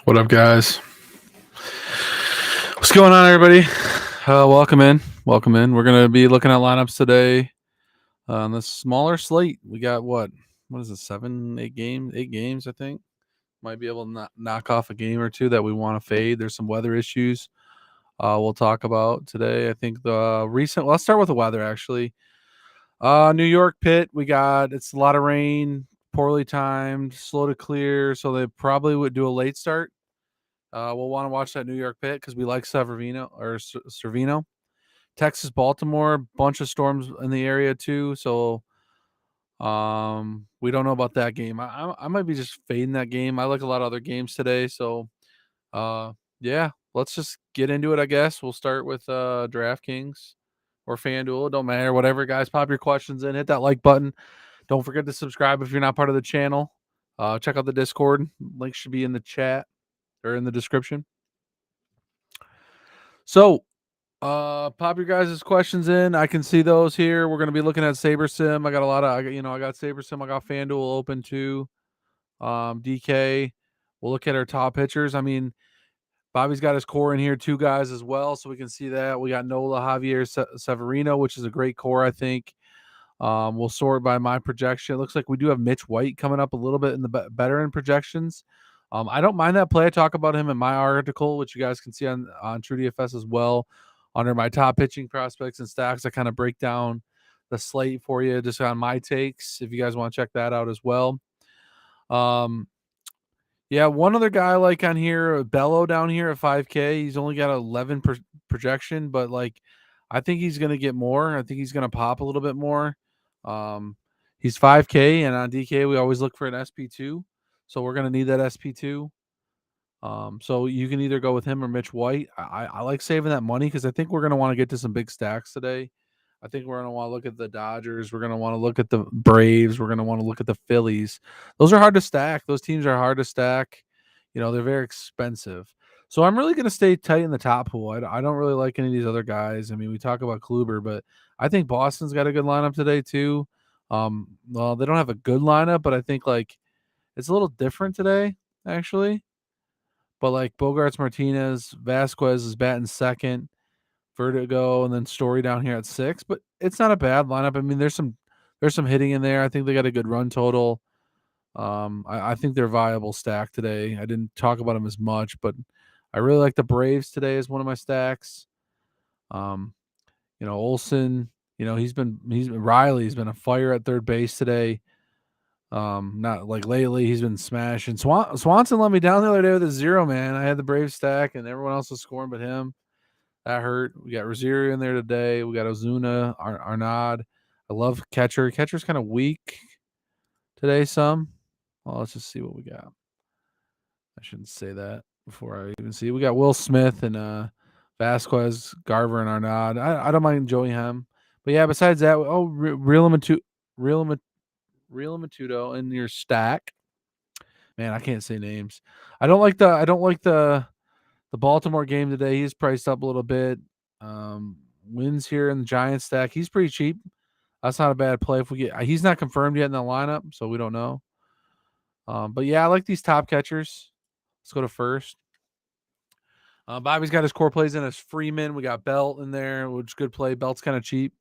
What up, guys? What's going on, everybody? Welcome in. Welcome in. We're going to be looking at lineups today on the smaller slate. We got what is it, 8 games, I think. Might be able to knock off a game or two that we want to fade. There's some weather issues we'll talk about today. I think let's start with the weather, actually. New York pit, it's a lot of rain, poorly timed, slow to clear, so they probably would do a late start. We'll want to watch that New York pit because we like Cervino. Texas, Baltimore, bunch of storms in the area too. So we don't know about that game. I might be just fading that game. I like a lot of other games today. So yeah, let's just get into it, I guess. We'll start with DraftKings or FanDuel. It don't matter. Whatever, guys. Pop your questions in. Hit that like button. Don't forget to subscribe if you're not part of the channel. Check out the Discord. Link should be in the chat or in the description. So, pop your guys' questions in. I can see those here. We're going to be looking at SaberSim. I got SaberSim. I got FanDuel open too. DK. We'll look at our top pitchers. I mean, Bobby's got his core in here, 2 guys as well, so we can see that. We got Nola, Javier, Severino, which is a great core, I think. We'll sort by my projection. It looks like we do have Mitch White coming up a little bit in the better in projections. I don't mind that play. I talk about him in my article, which you guys can see on True DFS as well. Under my top pitching prospects and stacks, I kind of break down the slate for you just on my takes. If you guys want to check that out as well. Yeah, one other guy like on here, Bello down here at 5K. He's only got 11 projection, but like I think he's going to get more. I think he's going to pop a little bit more. He's 5K, and on DK we always look for an SP2, so we're going to need that SP2. So you can either go with him or Mitch White. I like saving that money because I think we're going to want to get to some big stacks today. I think we're going to want to look at the Dodgers. We're going to want to look at the Braves. We're going to want to look at the Phillies. Those are hard to stack. Those teams are hard to stack. You know, they're very expensive. So I'm really going to stay tight in the top pool. I don't really like any of these other guys. I mean, we talk about Kluber, but I think Boston's got a good lineup today too. Well, they don't have a good lineup, but I think like it's a little different today, actually. But like Bogarts, Martinez, Vasquez is batting second, Vertigo, and then Story down here at 6. But it's not a bad lineup. I mean, there's some hitting in there. I think they got a good run total. I think they're viable stack today. I didn't talk about them as much, but I really like the Braves today as one of my stacks. Olsen, Riley's been a fire at third base today. Not like lately, he's been smashing. Swanson let me down the other day with a 0, man. I had the Braves stack and everyone else was scoring but him. That hurt. We got Rosario in there today. We got Ozuna, Arnaud. I love catcher. Catcher's kind of weak today some. Well, let's just see what we got. I shouldn't say that before I even see. We got Will Smith and Vasquez, Garver, and Arnaud. I don't mind Joey Hem. But yeah, besides that, Real Matuto in your stack. Man, I can't say names. I don't like the Baltimore game today. He's priced up a little bit. Wins here in the Giants stack. He's pretty cheap. That's not a bad play. If we get, he's not confirmed yet in the lineup, so we don't know. But yeah, I like these top catchers. Let's go to first. Bobby's got his core plays in as Freeman. We got Belt in there, which is good play. Belt's kind of cheap.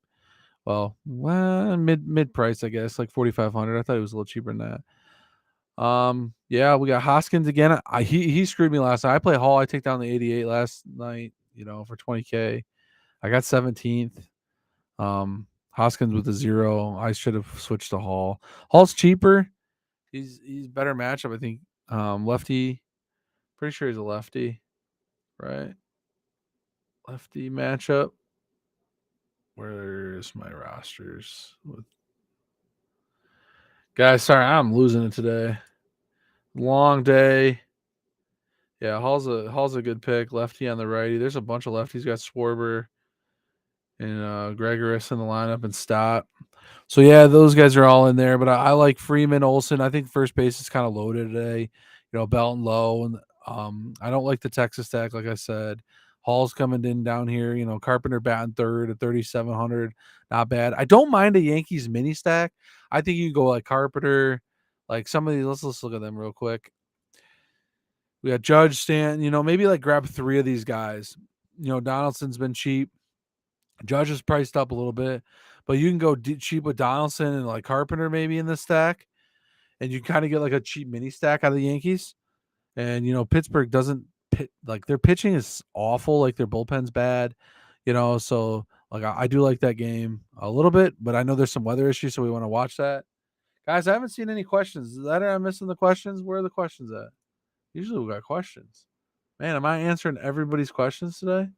Well, mid price, I guess, like 4,500. I thought he was a little cheaper than that. Yeah, we got Hoskins again. He screwed me last night. I play Hall. I take down the 88 last night, for 20K. I got 17th. Hoskins with a 0. I should have switched to Hall. Hall's cheaper. He's better matchup, I think. Lefty. Pretty sure he's a lefty, right? Lefty matchup. Where's my rosters? Guys, sorry, I'm losing it today. Long day. Yeah, Hall's a good pick. Lefty on the righty. There's a bunch of lefties. Got Schwarber and Gregoris in the lineup and Stott. So yeah, those guys are all in there. But I like Freeman, Olsen. I think first base is kind of loaded today. Belt and Low, and I don't like the Texas stack. Like I said, Hall's coming in down here. Carpenter batting third at 3,700. Not bad. I don't mind a Yankees mini stack. I think you can go like Carpenter, like some of these. Let's look at them real quick. We got Judge, Stan. Maybe like grab 3 of these guys. Donaldson's been cheap. Judge is priced up a little bit, but you can go cheap with Donaldson and like Carpenter maybe in this stack, and you kind of get like a cheap mini stack out of the Yankees. And Pittsburgh doesn't like their pitching is awful, like their bullpen's bad, So like I do like that game a little bit, but I know there's some weather issues, so we want to watch that. Guys, I haven't seen any questions. Is that I'm missing the questions? Where are the questions at? Usually we got questions. Man, am I answering everybody's questions today? I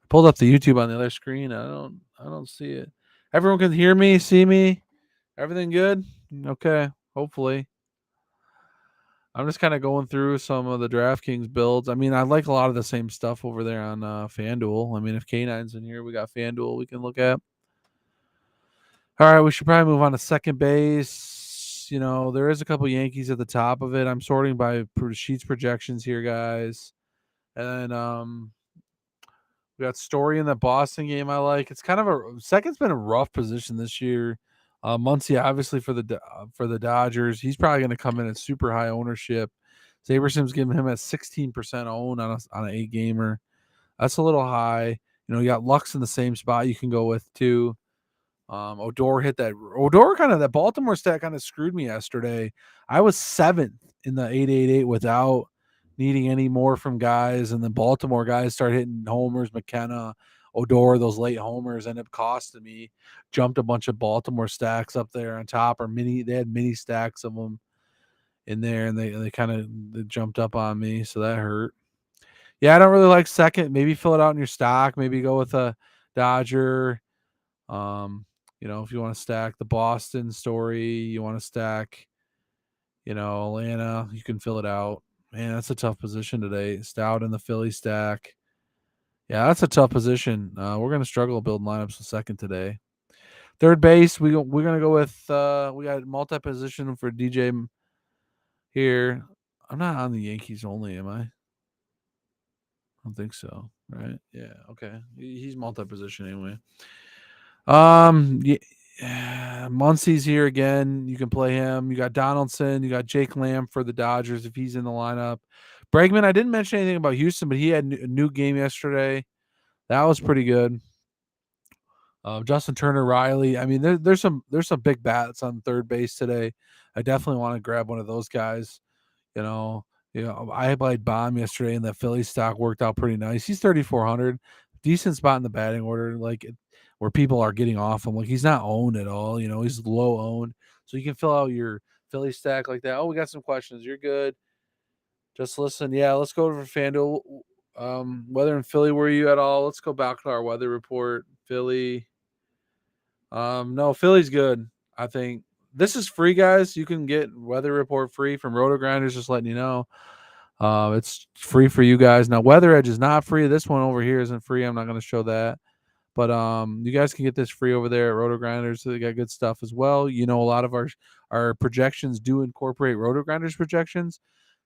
pulled up the YouTube on the other screen. I don't see it. Everyone can hear me, see me. Everything good? Okay, hopefully. I'm just kind of going through some of the DraftKings builds. I mean, I like a lot of the same stuff over there on FanDuel. I mean, if K9's in here, we got FanDuel we can look at. All right, we should probably move on to second base. There is a couple Yankees at the top of it. I'm sorting by Sheets projections here, guys. And we got Story in the Boston game I like. It's kind of second's been a rough position this year. Muncy, obviously, for the Dodgers. He's probably going to come in at super high ownership. Saberson's giving him a 16% own on an 8-gamer. That's a little high. You got Lux in the same spot you can go with too. Odor hit that. That Baltimore stat kind of screwed me yesterday. I was 7th in the 888 without needing any more from guys, and then Baltimore guys start hitting homers. McKenna, Odor, those late homers end up costing me. Jumped a bunch of Baltimore stacks up there on top, or they had mini stacks of them in there, and they kind of jumped up on me, so that hurt. Yeah, I don't really like second. Maybe fill it out in your stock. Maybe go with a Dodger. If you want to stack the Boston Story, you want to stack, Atlanta, you can fill it out. Man, that's a tough position today. Stout in the Philly stack. Yeah, that's a tough position. We're going to struggle building lineups with second today. Third base, we're going to go with we got multi-position for DJ here. I'm not on the Yankees only, am I? I don't think so, right? Yeah, okay. He's multi-position anyway. Yeah, Muncy's here again. You can play him. You got Donaldson. You got Jake Lamb for the Dodgers if he's in the lineup. Bregman, I didn't mention anything about Houston, but he had a new game yesterday. That was pretty good. Justin Turner, Riley. I mean, there's some big bats on third base today. I definitely want to grab one of those guys. I played Bomb yesterday, and the Philly stock worked out pretty nice. He's 3,400, decent spot in the batting order, where people are getting off him. Like he's not owned at all. He's low owned, so you can fill out your Philly stack like that. Oh, we got some questions. You're good. Just listen. Yeah, let's go over FanDuel. Weather in Philly, were you at all? Let's go back to our weather report. Philly. No, Philly's good. I think this is free, guys. You can get weather report free from Roto Grinders. Just letting you know. It's free for you guys. Now, Weather Edge is not free. This one over here isn't free. I'm not going to show that. But you guys can get this free over there at Roto Grinders. So they got good stuff as well. A lot of our projections do incorporate Roto Grinders projections.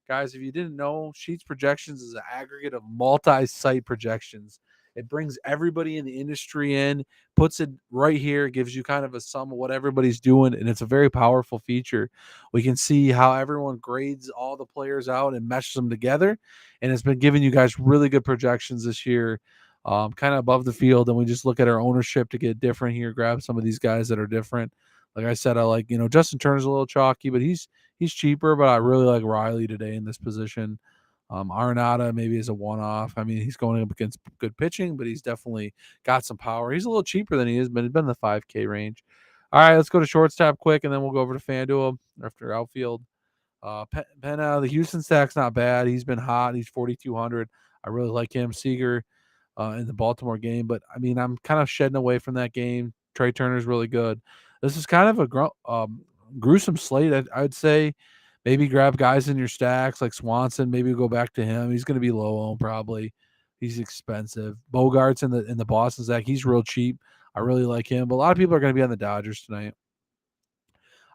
Guys, if you didn't know, Sheets Projections is an aggregate of multi-site projections. It brings everybody in the industry in, puts it right here, gives you kind of a sum of what everybody's doing, and it's a very powerful feature. We can see how everyone grades all the players out and meshes them together, and it's been giving you guys really good projections this year, kind of above the field, and we just look at our ownership to get different here, grab some of these guys that are different. Like I said, I like, Justin Turner's a little chalky, but he's cheaper, but I really like Riley today in this position. Arenado maybe is a one-off. I mean, he's going up against good pitching, but he's definitely got some power. He's a little cheaper than he is, but he's been in the 5K range. All right, let's go to shortstop quick, and then we'll go over to FanDuel after outfield. Penna, the Houston stack's not bad. He's been hot. He's 4,200. I really like him. Seager in the Baltimore game, but I mean, I'm kind of shedding away from that game. Trey Turner's really good. This is kind of a gruesome slate, I'd say. Maybe grab guys in your stacks like Swanson. Maybe go back to him. He's going to be low owned probably. He's expensive. Bogart's in the Boston stack. He's real cheap. I really like him. But a lot of people are going to be on the Dodgers tonight.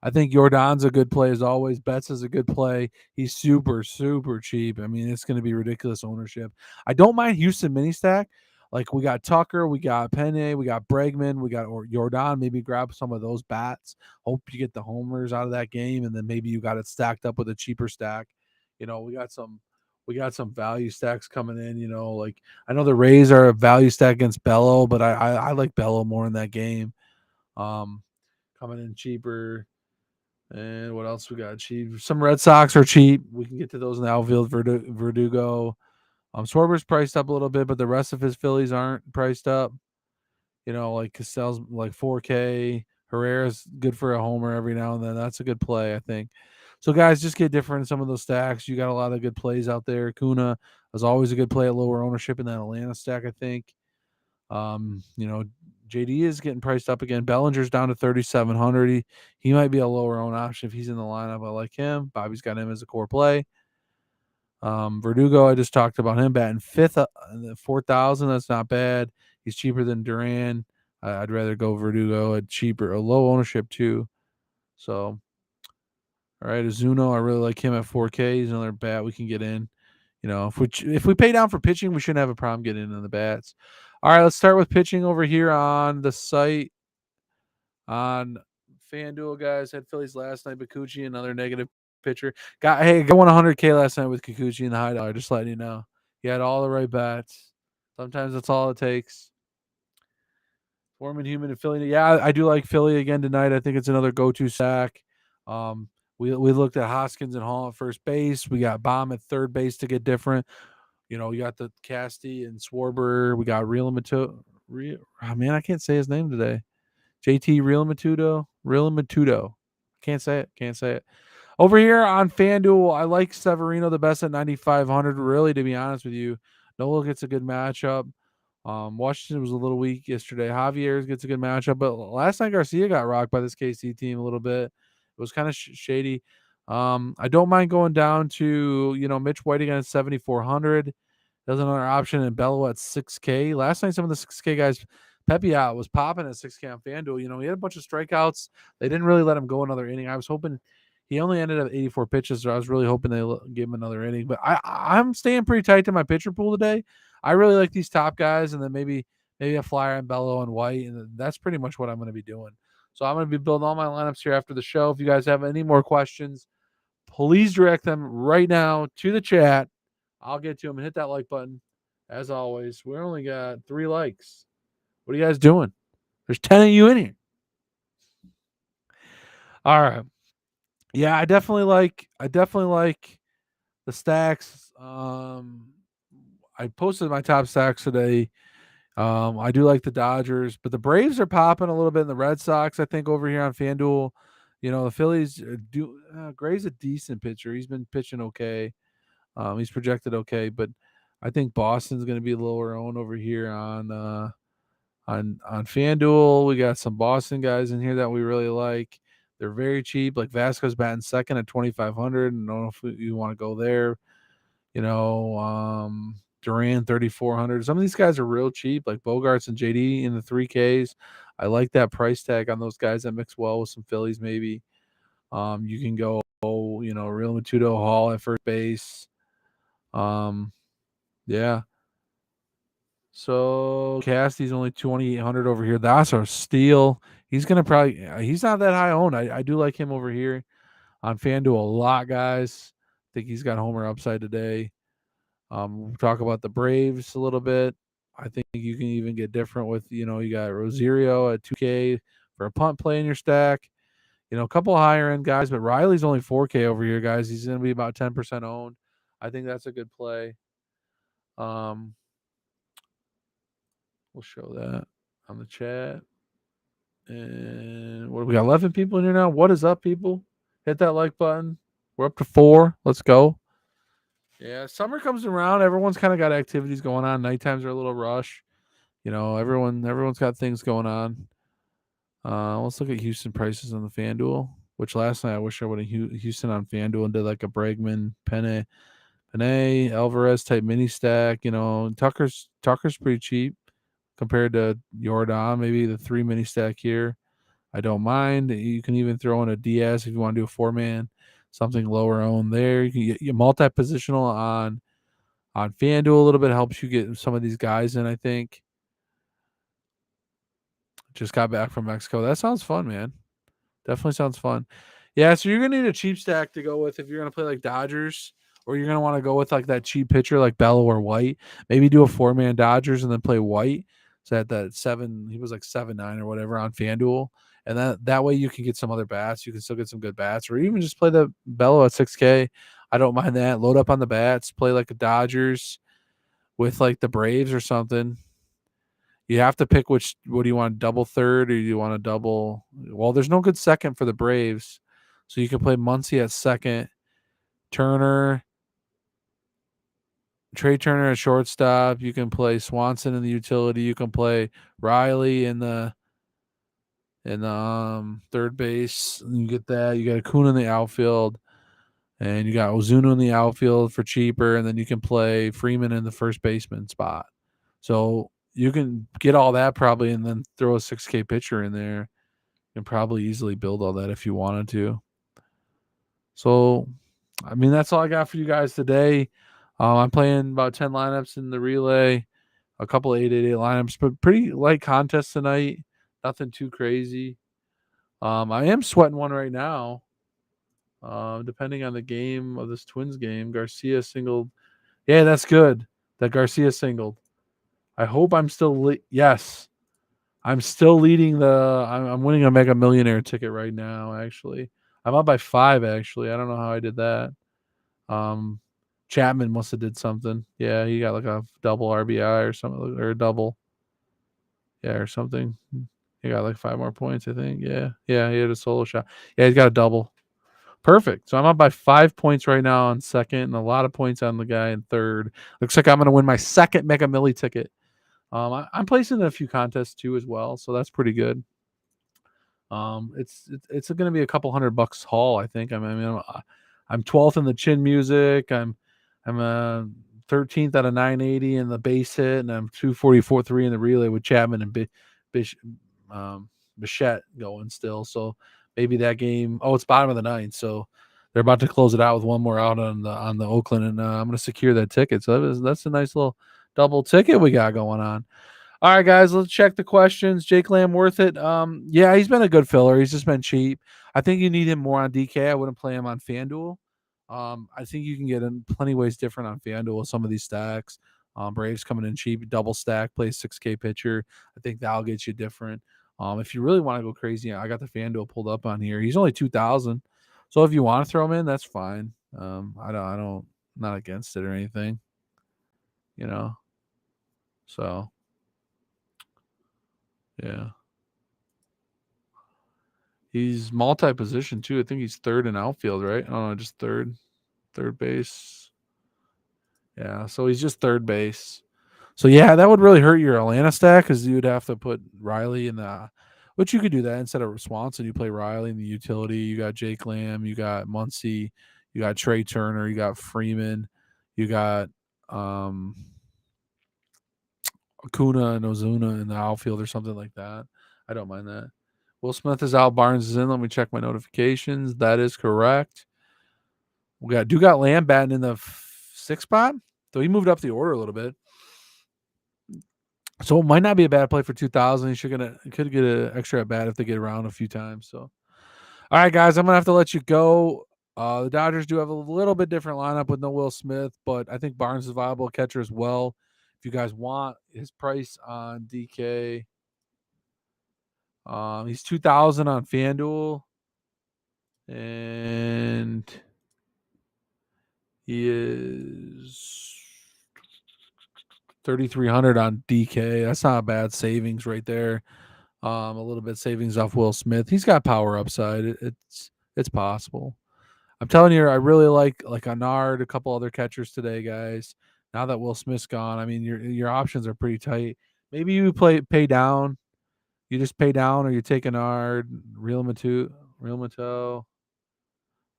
I think Jordan's a good play as always. Betts is a good play. He's super, super cheap. I mean, it's going to be ridiculous ownership. I don't mind Houston mini stack. Like we got Tucker, we got Penne, we got Bregman, we got Jordan. Maybe grab some of those bats. Hope you get the homers out of that game, and then maybe you got it stacked up with a cheaper stack. We got some we got some value stacks coming in. You know, like I know the Rays are a value stack against Bello, but I like Bello more in that game. Um, Coming in cheaper. And what else we got cheap? Some Red Sox are cheap. We can get to those in the outfield. Verdugo. Schwarber's priced up a little bit, but the rest of his Phillies aren't priced up. You know, like Castell's like 4K. Herrera's good for a homer every now and then. That's a good play, I think. So guys, just get different in some of those stacks. You got a lot of good plays out there. Kuna is always a good play at lower ownership in that Atlanta stack, I think. You know, JD is getting priced up again. Bellinger's down to 3,700. He might be a lower own option if he's in the lineup. I like him. Bobby's got him as a core play. Verdugo, I just talked about him batting fifth, 4,000. That's not bad. He's cheaper than Duran. I'd rather go Verdugo at cheaper, a low ownership too. So, all right, Azuno, I really like him at 4K. He's another bat we can get in. You know, if we pay down for pitching, we shouldn't have a problem getting in the bats. All right, let's start with pitching over here on the site on FanDuel, guys. Had Phillies last night. Kikuchi, another negative pitcher. Got 100K last night with Kikuchi in the high dollar. Just letting you know, he had all the right bats. Sometimes that's all it takes. Foreman, Human, and Philly. Yeah, I do like Philly again tonight. I think it's another go-to sack. We looked at Hoskins and Hall at first base. We got Baum at third base to get different. You know, we got the Casty and Swarber. We got man, I can't say his name today. JT Realmatudo. Can't say it. Over here on FanDuel, I like Severino the best at 9,500. Really, to be honest with you, Nola gets a good matchup. Washington was a little weak yesterday. Javier gets a good matchup, but last night Garcia got rocked by this KC team a little bit. It was kind of shady. I don't mind going down to Mitch White again at 7,400. There's another option in Bello at 6K. Last night, some of the 6K guys, Pepiot was popping at 6K on FanDuel. You know, he had a bunch of strikeouts. They didn't really let him go another inning. I was hoping he only ended up 84 pitches, so I was really hoping they give him another inning. But I'm staying pretty tight to my pitcher pool today. I really like these top guys, and then maybe a flyer on Bello and White, and that's pretty much what I'm going to be doing. So I'm going to be building all my lineups here after the show. If you guys have any more questions, please direct them right now to the chat. I'll get to them and hit that like button. As always, we only got 3 likes. What are you guys doing? There's 10 of you in here. All right. Yeah, I definitely like the stacks. I posted my top stacks today. I do like the Dodgers, but the Braves are popping a little bit in the Red Sox, I think, over here on FanDuel. You know, the Phillies Gray's a decent pitcher. He's been pitching okay. He's projected okay, but I think Boston's going to be lower owned over here on FanDuel. We got some Boston guys in here that we really like. They're very cheap. Like Vasquez batting second at 2,500. I don't know if you want to go there. You know, Duran 3,400. Some of these guys are real cheap, like Bogarts and JD in the 3Ks. I like that price tag on those guys that mix well with some Phillies. Maybe you can go, Real Matudo, Hall at first base. Yeah. So Casty's only 2,800 over here. That's our steal. He's gonna probably he's not that high owned. I do like him over here on FanDuel a lot, guys. I think he's got homer upside today. We'll talk about the Braves a little bit. I think you can even get different with, you got Rosario at 2K for a punt play in your stack. A couple higher end guys, but Riley's only 4K over here, guys. He's going to be about 10% owned. I think that's a good play. We'll show that on the chat. And what we got? 11 people in here now. What is up, people? Hit that like button. We're up to 4. Let's go. Yeah, summer comes around. Everyone's kind of got activities going on. Night times are a little rush. Everyone's got things going on. Let's look at Houston prices on the FanDuel. Which last night I wish I would have Houston on FanDuel and did like a Bregman, Penne, Alvarez type mini stack. Tucker's pretty cheap compared to Jordan. Maybe the 3 mini stack here. I don't mind. You can even throw in a DS if you want to do a 4-man, something lower owned there. You can get multi-positional on FanDuel a little bit. Helps you get some of these guys in, I think. Just got back from Mexico. That sounds fun, man. Definitely sounds fun. Yeah, so you're going to need a cheap stack to go with if you're going to play like Dodgers or you're gonna want to go with like that cheap pitcher like Bello or White. Maybe do a 4-man Dodgers and then play White. So at that 7, he was like 7-9 or whatever on FanDuel, and that way you can get some other bats. You can still get some good bats, or even just play the Bello at 6K. I don't mind that. Load up on the bats, play like a Dodgers with like the Braves or something. You have to pick what do you want, double third or do you want a double? Well, there's no good second for the Braves. So you can play Muncy at second, Turner, Trey Turner at shortstop. You can play Swanson in the utility. You can play Riley in the third base. You get that. You got Acuna in the outfield. And you got Ozuna in the outfield for cheaper, and then you can play Freeman in the first baseman spot. So you can get all that probably, and then throw a 6K pitcher in there, and probably easily build all that if you wanted to. So, I mean, that's all I got for you guys today. I'm playing about 10 lineups in the relay, a couple of 888 lineups, but pretty light contest tonight. Nothing too crazy. I am sweating one right now. Depending on the game of this Twins game, Garcia singled. Yeah, that's good. That Garcia singled. I hope I'm still. Yes, I'm still leading the. I'm winning a Mega Millionaire ticket right now. Actually, I'm up by 5. Actually, I don't know how I did that. Chapman must have did something. Yeah, he got like a double RBI or something, or a double. Yeah, or something. He got like 5 more points, I think. Yeah, he had a solo shot. Yeah, he's got a double. Perfect. So I'm up by 5 points right now on second, and a lot of points on the guy in third. Looks like I'm going to win my second Mega Milli ticket. I'm placing in a few contests too as well, so that's pretty good. It's going to be a couple $100 haul, I think. I'm 12th in the chin music. I'm 13th out of 980 in the base hit, and I'm 244.3 in the relay with Chapman and Bichette going still. So maybe that game. Oh, it's bottom of the ninth, so they're about to close it out with one more out on the Oakland, and I'm going to secure that ticket. So that's a nice little double ticket we got going on. All right, guys, let's check the questions. Jake Lamb worth it? Yeah, he's been a good filler. He's just been cheap. I think you need him more on DK. I wouldn't play him on FanDuel. I think you can get in plenty ways different on FanDuel with some of these stacks. Braves coming in cheap, double stack, play 6K pitcher. I think that'll get you different. If you really want to go crazy, I got the FanDuel pulled up on here. He's only 2,000, so if you want to throw him in, that's fine. Not against it or anything, you know. So yeah. He's multi-position too. I think he's third in outfield, right? I don't know, just third base. Yeah, so he's just third base. So yeah, that would really hurt your Atlanta stack because you would have to put Riley in the. Which you could do that instead of Swanson. You play Riley in the utility. You got Jake Lamb. You got Muncy. You got Trey Turner. You got Freeman. You got Acuna and Ozuna in the outfield or something like that. I don't mind that. Will Smith is out. Barnes is in. Let me check my notifications. That is correct. We got Lamb batting in the 6th spot. So he moved up the order a little bit. So it might not be a bad play for 2,000. He could get an extra at bat if they get around a few times. So, all right, guys, I'm gonna have to let you go. The Dodgers do have a little bit different lineup with no Will Smith, but I think Barnes is a viable catcher as well. If you guys want his price on DK, he's 2,000 on FanDuel, and he is 3,300 on DK. That's not a bad savings right there. A little bit savings off Will Smith. He's got power upside. It's possible. I'm telling you, I really like Anard, a couple other catchers today, guys. Now that Will Smith's gone, I mean your options are pretty tight. Maybe you pay down. You just pay down, or you take Anard, Real Mato,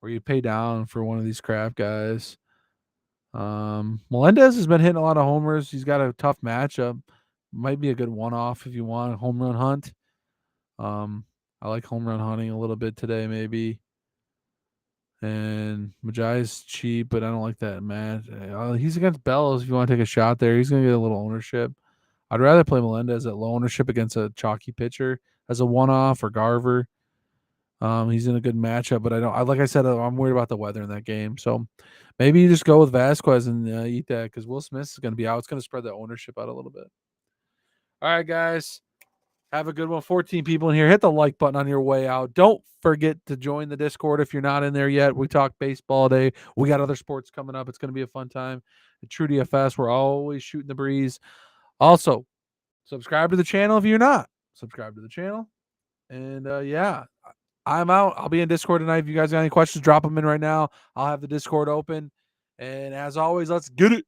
or you pay down for one of these crap guys. Melendez has been hitting a lot of homers. He's got a tough matchup. Might be a good one-off if you want a home run hunt. I like home run hunting a little bit today, maybe. And Majai's cheap, but I don't like that match. He's against Bellows. If you want to take a shot there, he's going to get a little ownership. I'd rather play Melendez at low ownership against a chalky pitcher as a one-off, or Garver. He's in a good matchup, but like I said, I'm worried about the weather in that game. So Maybe you just go with Vasquez and eat that because Will Smith is going to be out. It's going to spread the ownership out a little bit. All right, guys. Have a good one. 14 people in here. Hit the like button on your way out. Don't forget to join the Discord if you're not in there yet. We talk baseball day. We got other sports coming up. It's going to be a fun time. At True DFS, we're always shooting the breeze. Also, subscribe to the channel if you're not. Subscribe to the channel. And yeah, I'm out. I'll be in Discord tonight. If you guys got any questions, drop them in right now. I'll have the Discord open. And as always, let's get it.